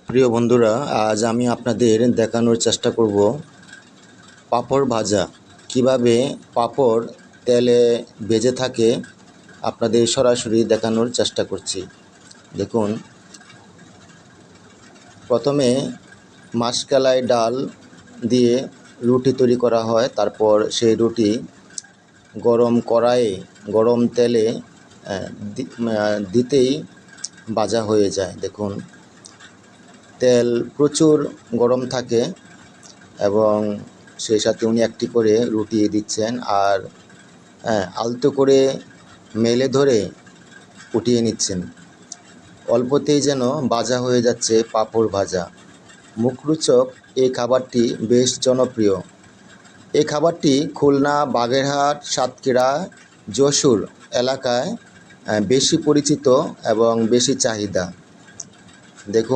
প্রিয় বন্ধুরা, আজ আমি আপনাদের দেখানোর চেষ্টা করব পাঁপড় ভাজা। কিভাবে পাঁপড় তেলে ভেজে থাকে আপনাদের সরাসরি দেখানোর চেষ্টা করছি। দেখুন, প্রথমে মাসকলাই ডাল দিয়ে রুটি তৈরি করা হয়। তারপর সেই রুটি গরম কড়াইয়ে গরম তেলে দিতেই ভাজা হয়ে যায়। দেখুন, তেল প্রচুর গরম থাকে এবং সেই সাথে উনি একটি করে রুটি দিচ্ছেন আর আলতো করে মেলে ধরে উঠিয়ে নিচ্ছেন। অল্পতেই যেন ভাজা হয়ে যাচ্ছে পাঁপড় ভাজা। মুখরোচক এই খাবারটি বেশ জনপ্রিয়। এই খাবারটি খুলনা, বাগেরহাট, সাতক্ষীরা, যশোর এলাকায় বেশি পরিচিত এবং বেশি চাহিদা। দেখুন।